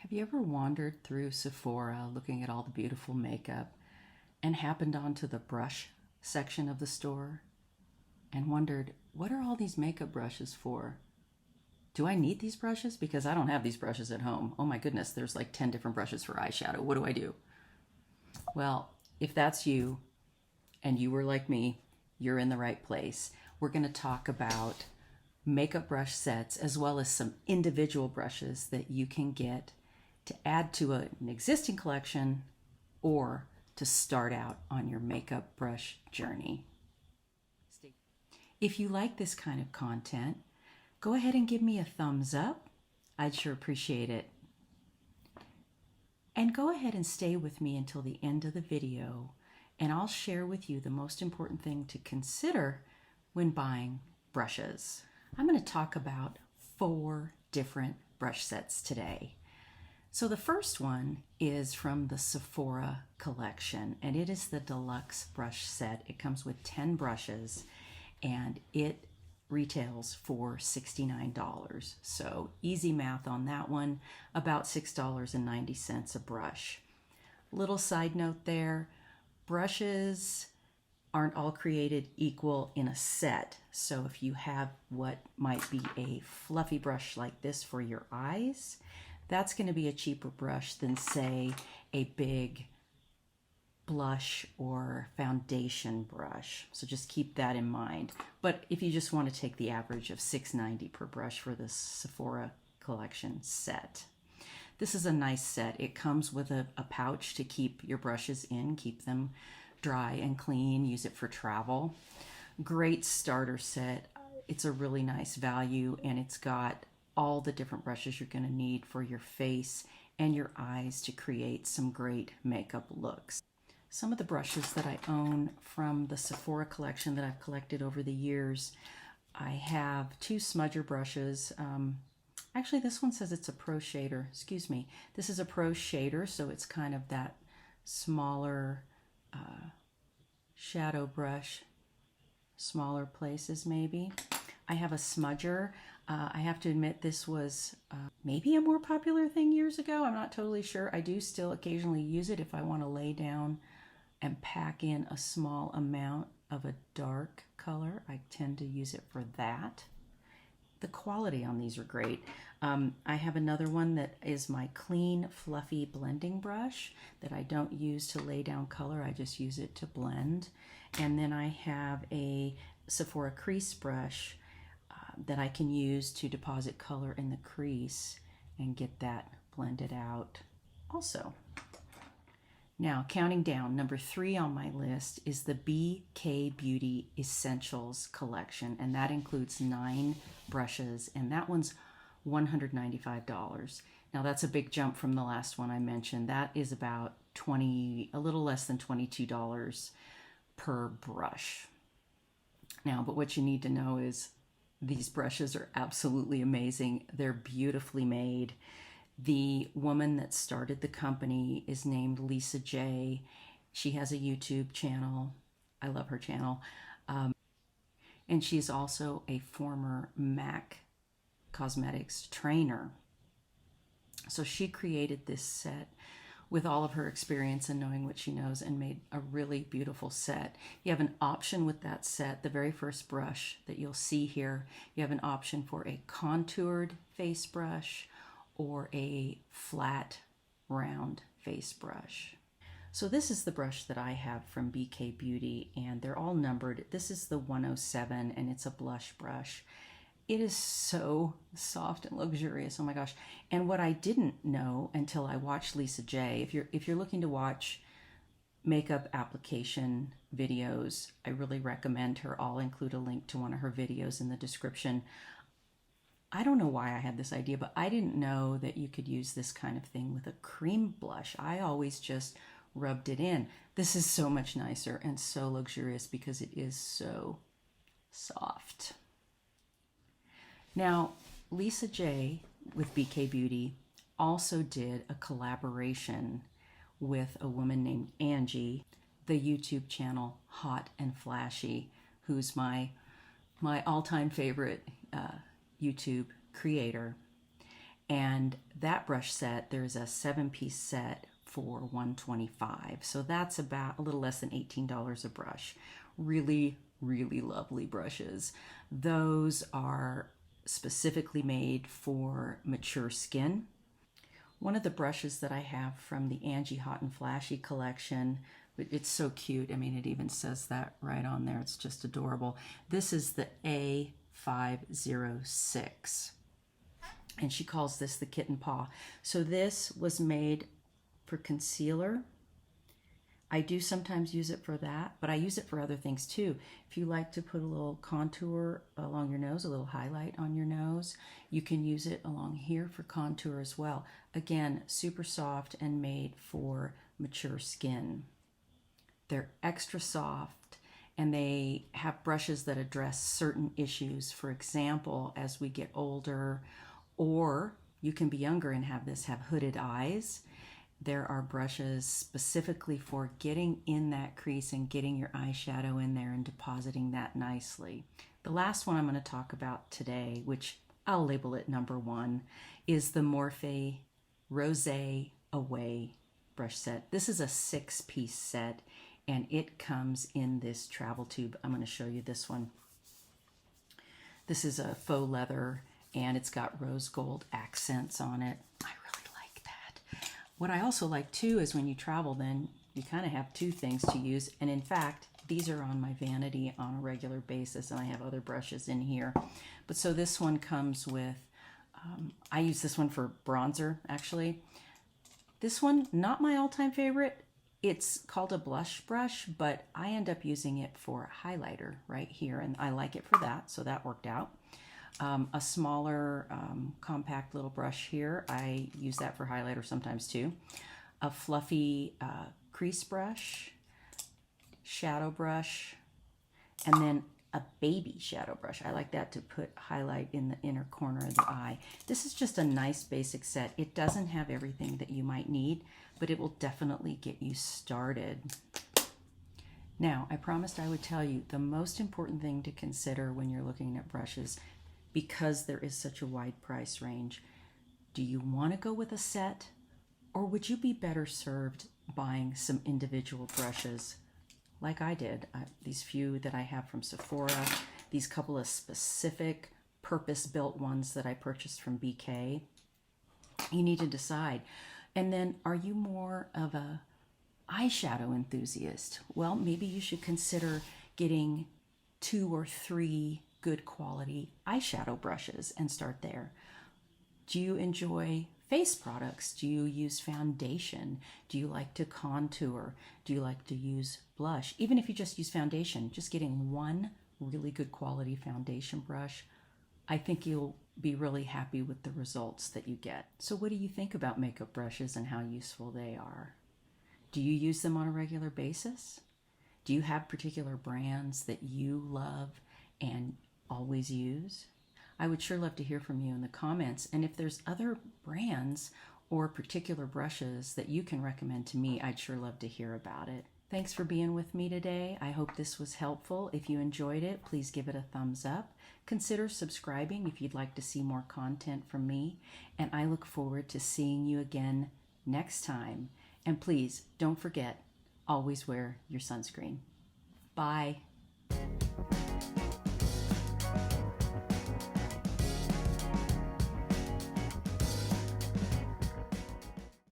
Have you ever wandered through Sephora looking at all the beautiful makeup and happened onto the brush section of the store and wondered, what are all these makeup brushes for? Do I need these brushes? Because I don't have these brushes at home. Oh my goodness, there's like 10 different brushes for eyeshadow. What do I do? Well, if that's you and you were like me, you're in the right place. We're going to talk about makeup brush sets as well as some individual brushes that you can get to add to an existing collection or to start out on your makeup brush journey. If you like this kind of content, go ahead and give me a thumbs up. I'd sure appreciate it. And go ahead and stay with me until the end of the video, and I'll share with you the most important thing to consider when buying brushes. I'm going to talk about 4 different brush sets today. So the first one is from the Sephora Collection, and it is the Deluxe brush set. It comes with 10 brushes, and it retails for $69. So easy math on that one, about $6.90 a brush. Little side note there, brushes aren't all created equal in a set. So if you have what might be a fluffy brush like this for your eyes, that's going to be a cheaper brush than, say, a big blush or foundation brush. So just keep that in mind. But if you just want to take the average of $6.90 per brush for this Sephora Collection set. This is a nice set. It comes with a pouch to keep your brushes in, keep them dry and clean, use it for travel. Great starter set. It's a really nice value, and it's got all the different brushes you're going to need for your face and your eyes to create some great makeup looks. Some of the brushes that I own from the Sephora Collection that I've collected over the years, I have 2 Smudger brushes. Actually, this one says it's a Pro Shader. Excuse me. This is a Pro Shader, so it's kind of that smaller shadow brush, smaller places maybe. I have a Smudger. I have to admit this was maybe a more popular thing years ago. I'm not totally sure. I do still occasionally use it if I want to lay down and pack in a small amount of a dark color. I tend to use it for that. The quality on these are great. I have another one that is my clean, fluffy blending brush that I don't use to lay down color. I just use it to blend. And then I have a Sephora crease brush that I can use to deposit color in the crease and get that blended out also. Now, counting down, number 3 on my list is the BK Beauty Essentials collection, and that includes 9 brushes, and that one's $195. Now, that's a big jump from the last one I mentioned. That is about a little less than $22 per brush. Now, but what you need to know is these brushes are absolutely amazing. They're beautifully made. The woman that started the company is named Lisa J. She has a YouTube channel. I love her channel. And she's also a former MAC Cosmetics trainer. So she created this set with all of her experience and knowing what she knows and made a really beautiful set. You have an option with that set, the very first brush that you'll see here, you have an option for a contoured face brush or a flat, round face brush. So this is the brush that I have from BK Beauty, and they're all numbered. This is the 107, and it's a blush brush. It is so soft and luxurious, oh my gosh. And what I didn't know until I watched Lisa J, if you're looking to watch makeup application videos, I really recommend her. I'll include a link to one of her videos in the description. I don't know why I had this idea, but I didn't know that you could use this kind of thing with a cream blush. I always just rubbed it in. This is so much nicer and so luxurious because it is so soft. Now, Lisa J with BK Beauty also did a collaboration with a woman named Angie, the YouTube channel Hot and Flashy, who's my all-time favorite YouTube creator. And that brush set, there's a 7-piece set for $125. So that's about a little less than $18 a brush. Really, really lovely brushes. Those are specifically made for mature skin. One of the brushes that I have from the Angie Hot and Flashy collection, it's so cute. I mean, it even says that right on there. It's just adorable. This is the A506. And she calls this the kitten paw. So this was made for concealer. I do sometimes use it for that, but I use it for other things too. If you like to put a little contour along your nose, a little highlight on your nose, you can use it along here for contour as well. Again, super soft and made for mature skin. They're extra soft, and they have brushes that address certain issues. For example, as we get older, or you can be younger and have hooded eyes. There are brushes specifically for getting in that crease and getting your eyeshadow in there and depositing that nicely. The last one I'm going to talk about today, which I'll label it number 1, is the Morphe Rosé Away brush set. This is a 6-piece set, and it comes in this travel tube. I'm going to show you this one. This is a faux leather, and it's got rose gold accents on it. I really like that. What I also like too is when you travel, then you kind of have 2 things to use. And in fact, these are on my vanity on a regular basis, and I have other brushes in here. But so this one comes with, I use this one for bronzer actually. This one, not my all-time favorite. It's called a blush brush, but I end up using it for highlighter right here, and I like it for that, so that worked out. A smaller compact little brush here, I use that for highlighter sometimes too. A fluffy crease brush, shadow brush, and then a baby shadow brush. I like that to put highlight in the inner corner of the eye. This is just a nice basic set. It doesn't have everything that you might need, but it will definitely get you started. Now, I promised I would tell you the most important thing to consider when you're looking at brushes, because there is such a wide price range. Do you want to go with a set, or would you be better served buying some individual brushes like I did? These few that I have from Sephora, these couple of specific purpose-built ones that I purchased from BK. You need to decide. And then, are you more of a eyeshadow enthusiast? Well, maybe you should consider getting 2 or 3 good quality eyeshadow brushes and start there. Do you enjoy face products? Do you use foundation? Do you like to contour? Do you like to use blush? Even if you just use foundation, just getting one really good quality foundation brush, I think you'll be really happy with the results that you get. So what do you think about makeup brushes and how useful they are? Do you use them on a regular basis? Do you have particular brands that you love and always use? I would sure love to hear from you in the comments. And if there's other brands or particular brushes that you can recommend to me, I'd sure love to hear about it. Thanks for being with me today. I hope this was helpful. If you enjoyed it, please give it a thumbs up. Consider subscribing if you'd like to see more content from me. And I look forward to seeing you again next time. And please don't forget, always wear your sunscreen. Bye.